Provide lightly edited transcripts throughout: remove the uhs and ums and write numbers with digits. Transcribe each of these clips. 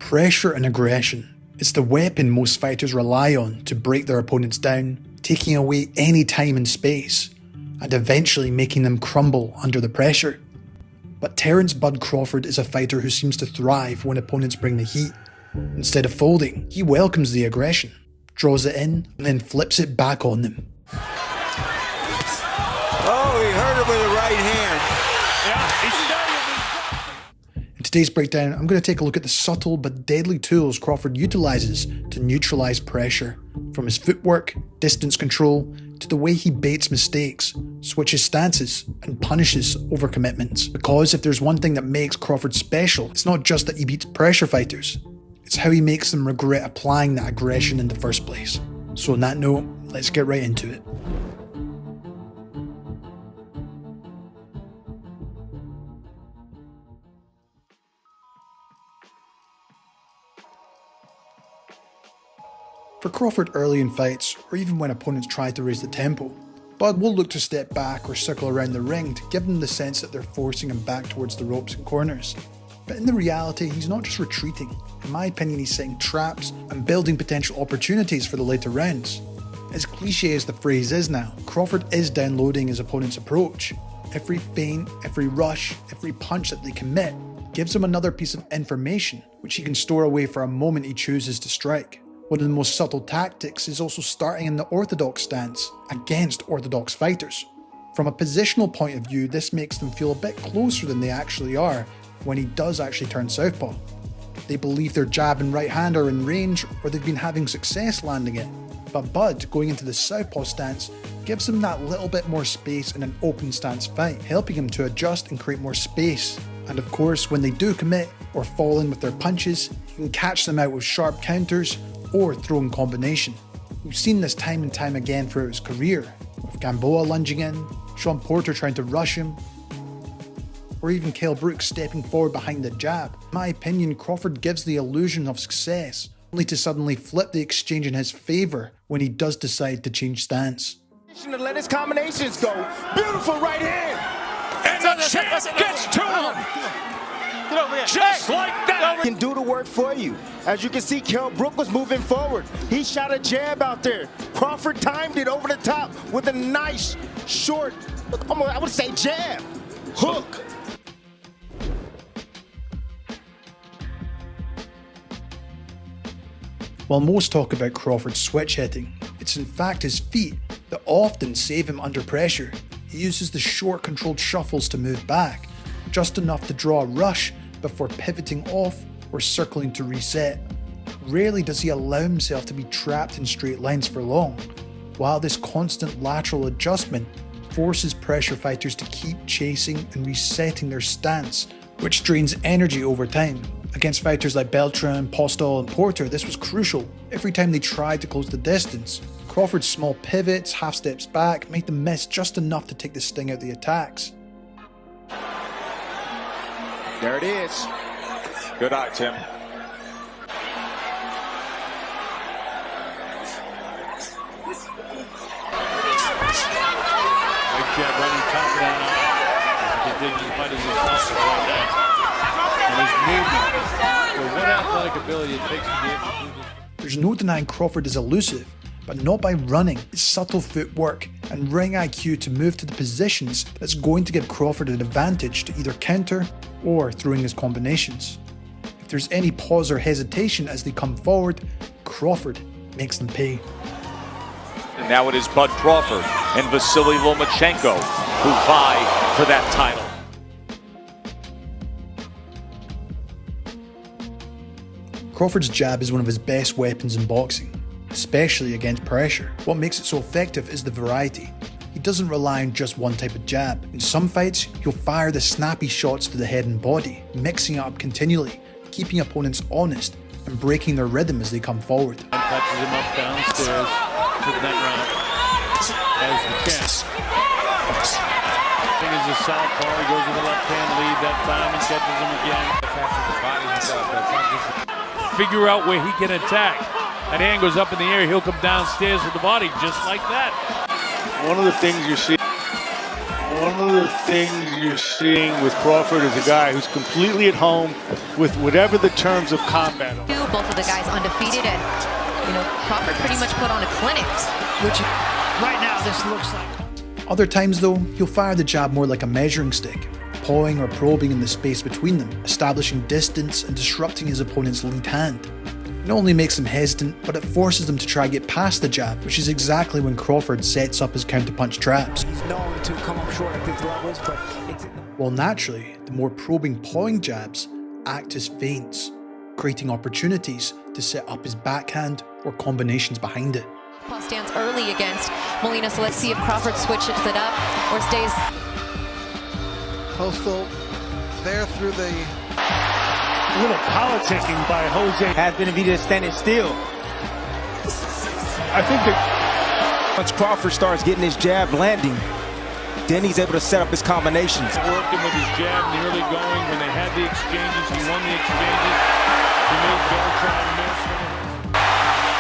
Pressure and aggression. It's the weapon most fighters rely on to break their opponents down, taking away any time and space, and eventually making them crumble under the pressure. But Terence "Bud" Crawford is a fighter who seems to thrive when opponents bring the heat. Instead of folding, he welcomes the aggression, draws it in, and then flips it back on them. Oh, he hurt him with the right hand. In today's breakdown, I'm going to take a look at the subtle but deadly tools Crawford utilizes to neutralize pressure, from his footwork, distance control, to the way he baits mistakes, switches stances, and punishes overcommitments. Because if there's one thing that makes Crawford special, it's not just that he beats pressure fighters, it's how he makes them regret applying that aggression in the first place. So on that note, let's get right into it. For Crawford early in fights, or even when opponents try to raise the tempo, Bud will look to step back or circle around the ring to give them the sense that they're forcing him back towards the ropes and corners. But in the reality, he's not just retreating. In my opinion, he's setting traps and building potential opportunities for the later rounds. As cliche as the phrase is now, Crawford is downloading his opponent's approach. Every feint, every rush, every punch that they commit gives him another piece of information, which he can store away for a moment he chooses to strike. One of the most subtle tactics is also starting in the orthodox stance against orthodox fighters. From a positional point of view, this makes them feel a bit closer than they actually are when he does actually turn southpaw. They believe their jab and right hand are in range, or they've been having success landing it. But Bud, going into the southpaw stance, gives him that little bit more space in an open stance fight, helping him to adjust and create more space. And of course, when they do commit or fall in with their punches, he can catch them out with sharp counters or throwing combination. We've seen this time and time again throughout his career, with Gamboa lunging in, Sean Porter trying to rush him, or even Kell Brooks stepping forward behind the jab. In my opinion, Crawford gives the illusion of success, only to suddenly flip the exchange in his favour when he does decide to change stance. To let his combinations go. Beautiful right hand. And the champ gets to him. Just like that. Can do the work for you. As you can see, Kell Brooks was moving forward. He shot a jab out there. Crawford timed it over the top with a nice, short, I would say jab, hook. While most talk about Crawford's switch hitting, it's in fact his feet that often save him under pressure. He uses the short controlled shuffles to move back, just enough to draw a rush before pivoting off or circling to reset. Rarely does he allow himself to be trapped in straight lines for long, while this constant lateral adjustment forces pressure fighters to keep chasing and resetting their stance, which drains energy over time. Against fighters like Beltran, Postol and Porter, this was crucial. Every time they tried to close the distance, Crawford's small pivots, half steps back, made them miss just enough to take the sting out of the attacks. There it is. Good eye, Tim. Big jab running top down. He continues fighting his muscles right now. And his movement. With what athletic ability it takes to be able to do this. There's no denying Crawford is elusive, but not by running. It's subtle footwork and ring IQ to move to the positions that's going to give Crawford an advantage to either counter or throwing his combinations. If there's any pause or hesitation as they come forward, Crawford makes them pay. And now it is Bud Crawford and Vasily Lomachenko who vie for that title. Crawford's jab is one of his best weapons in boxing, especially against pressure. What makes it so effective is the variety. He doesn't rely on just one type of jab. In some fights, he'll fire the snappy shots to the head and body, mixing it up continually, keeping opponents honest and breaking their rhythm as they come forward. And touches him up downstairs to the neck round. As the chance. I think it's a southpaw. He goes with the left hand lead that time and catches him again. Figure out where he can attack. That hand goes up in the air. He'll come downstairs with the body just like that. One of the things you see One of the things you're seeing with Crawford is a guy who's completely at home with whatever the terms of combat are. Both of the guys undefeated, and Crawford pretty much put on a clinic. Which right now this looks like. Other times though, he'll fire the jab more like a measuring stick, pawing or probing in the space between them, establishing distance and disrupting his opponent's lead hand. It not only makes them hesitant, but it forces them to try and get past the jab, which is exactly when Crawford sets up his counterpunch traps. He's known to come up short at these levels, but it's... While naturally, the more probing pawing jabs act as feints, creating opportunities to set up his backhand or combinations behind it. Paul stands early against Molina, so let's see if Crawford switches it up or stays. Postal there through the... A little politicking by Jose. Has Benavidez standing still. I think that Once Crawford starts getting his jab landing, then he's able to set up his combinations. working with his jab nearly going when they had the exchanges. He won the exchanges. He made Beltran miss.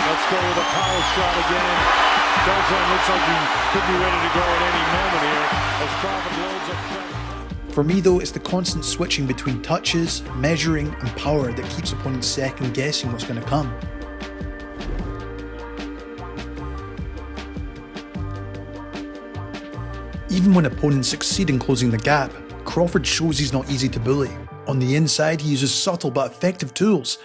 Let's go with a power shot again. Beltran looks like he could be ready to go at any moment here as Crawford loads up shot. For me though, it's the constant switching between touches, measuring and power that keeps opponents second guessing what's going to come. Even when opponents succeed in closing the gap, Crawford shows he's not easy to bully. On the inside, he uses subtle but effective tools,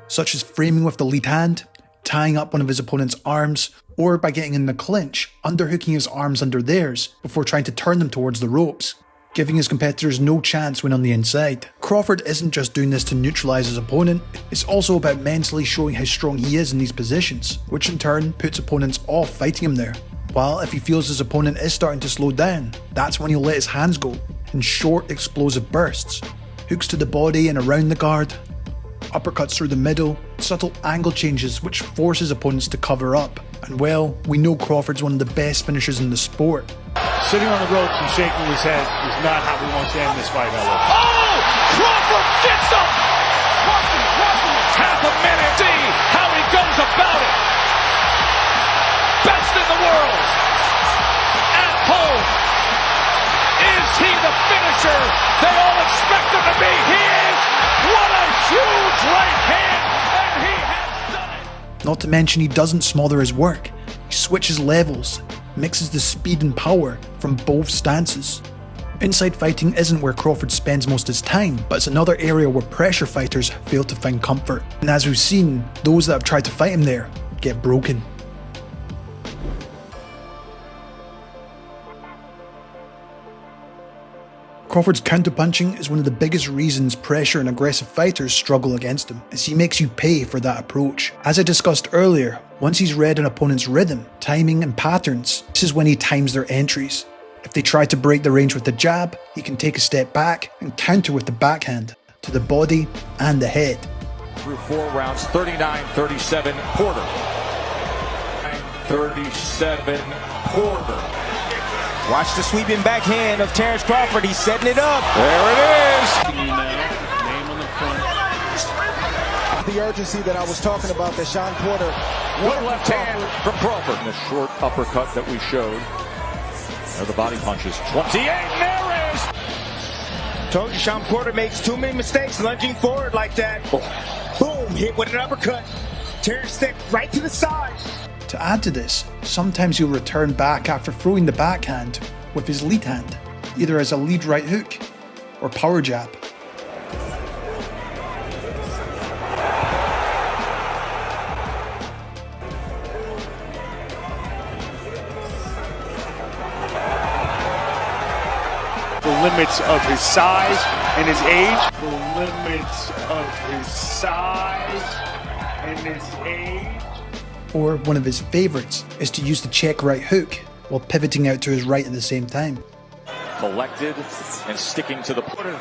such as framing with the lead hand, tying up one of his opponent's arms, or by getting in the clinch, underhooking his arms under theirs before trying to turn them towards the ropes, giving his competitors no chance when on the inside. Crawford isn't just doing this to neutralise his opponent, it's also about mentally showing how strong he is in these positions, which in turn puts opponents off fighting him there. While if he feels his opponent is starting to slow down, that's when he'll let his hands go in short explosive bursts. Hooks to the body and around the guard, uppercuts through the middle, subtle angle changes which forces opponents to cover up. And well, we know Crawford's one of the best finishers in the sport. Sitting on the ropes and shaking his head is not how we want to end this fight, however. Oh! Crawford gets up! Half a minute. See how he goes about it. Best in the world. At home. Is he the finisher they all expect him to be? He is. What a huge right hand. And he has done it. Not to mention he doesn't smother his work. He switches levels, mixes the speed and power from both stances. Inside fighting isn't where Crawford spends most of his time, but it's another area where pressure fighters fail to find comfort. And as we've seen, those that have tried to fight him there get broken. Crawford's counterpunching is one of the biggest reasons pressure and aggressive fighters struggle against him, as he makes you pay for that approach. As I discussed earlier, once he's read an opponent's rhythm, timing and patterns, this is when he times their entries. If they try to break the range with the jab, he can take a step back and counter with the backhand, to the body and the head. Through 4 rounds, 39-37 Porter. 37 Porter. Watch the sweeping backhand of Terrence Crawford. He's setting it up. There it is. Name on the front. The urgency that I was talking about that Shawn Porter... One left hand from Crawford. And the short uppercut that we showed. There are the body punches. 28, there is. Told you Shawn Porter makes too many mistakes lunging forward like that. Oh. Boom, hit with an uppercut. Terrence stepped right to the side. To add to this, sometimes he'll return back after throwing the backhand with his lead hand, either as a lead right hook or power jab. The limits of his size and his age. The limits of his size and his age. Or one of his favourites is to use the check right hook while pivoting out to his right at the same time. Collected and sticking to the Porter.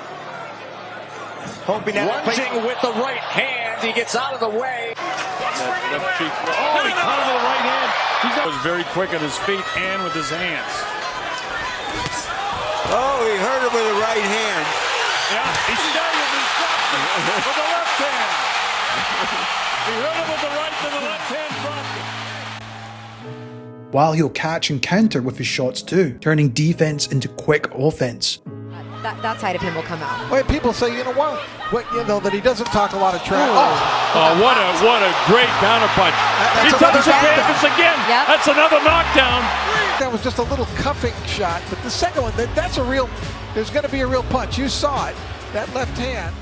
Hoping that Lunging with the right hand. He gets out of the way. Left cheek. Oh, he caught him with the right hand. He was very quick on his feet and with his hands. Oh, he hurt him with the right hand. Yeah, he staggered and dropped him with the left hand. He hurt him with the right, and the left hand dropped him. while he'll catch and counter with his shots too, turning defense into quick offense. That side of him will come out. Wait, people say, you know what? That he doesn't talk a lot of trash. Oh, what a great counterpunch. He touches Davis again. Yep. That's another knockdown. That was just a little cuffing shot, but the second one, that's a real, there's going to be a real punch. You saw it, that left hand.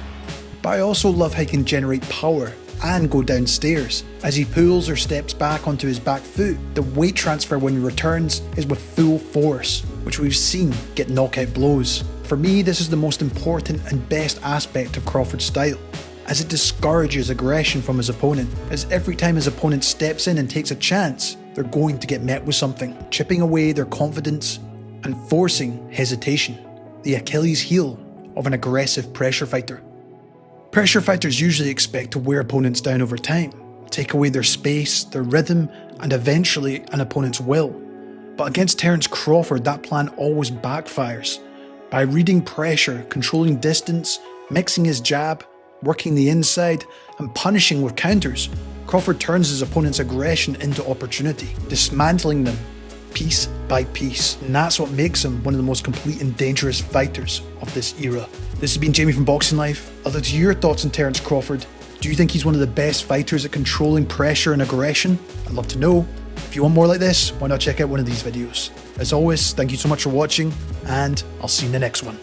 But I also love how he can generate power and go downstairs. As he pulls or steps back onto his back foot, the weight transfer when he returns is with full force, which we've seen get knockout blows. For me, this is the most important and best aspect of Crawford's style, as it discourages aggression from his opponent, as every time his opponent steps in and takes a chance, they're going to get met with something, chipping away their confidence and forcing hesitation, the Achilles heel of an aggressive pressure fighter. Pressure fighters usually expect to wear opponents down over time, take away their space, their rhythm, and eventually an opponent's will. But against Terence Crawford, that plan always backfires. By reading pressure, controlling distance, mixing his jab, working the inside, and punishing with counters, Crawford turns his opponent's aggression into opportunity, dismantling them piece by piece. And that's what makes him one of the most complete and dangerous fighters of this era. This has been Jamie from Boxing Life. I'd like to hear your thoughts on Terence Crawford. Do you think he's one of the best fighters at controlling pressure and aggression? I'd love to know. If you want more like this, why not check out one of these videos? As always, thank you so much for watching, and I'll see you in the next one.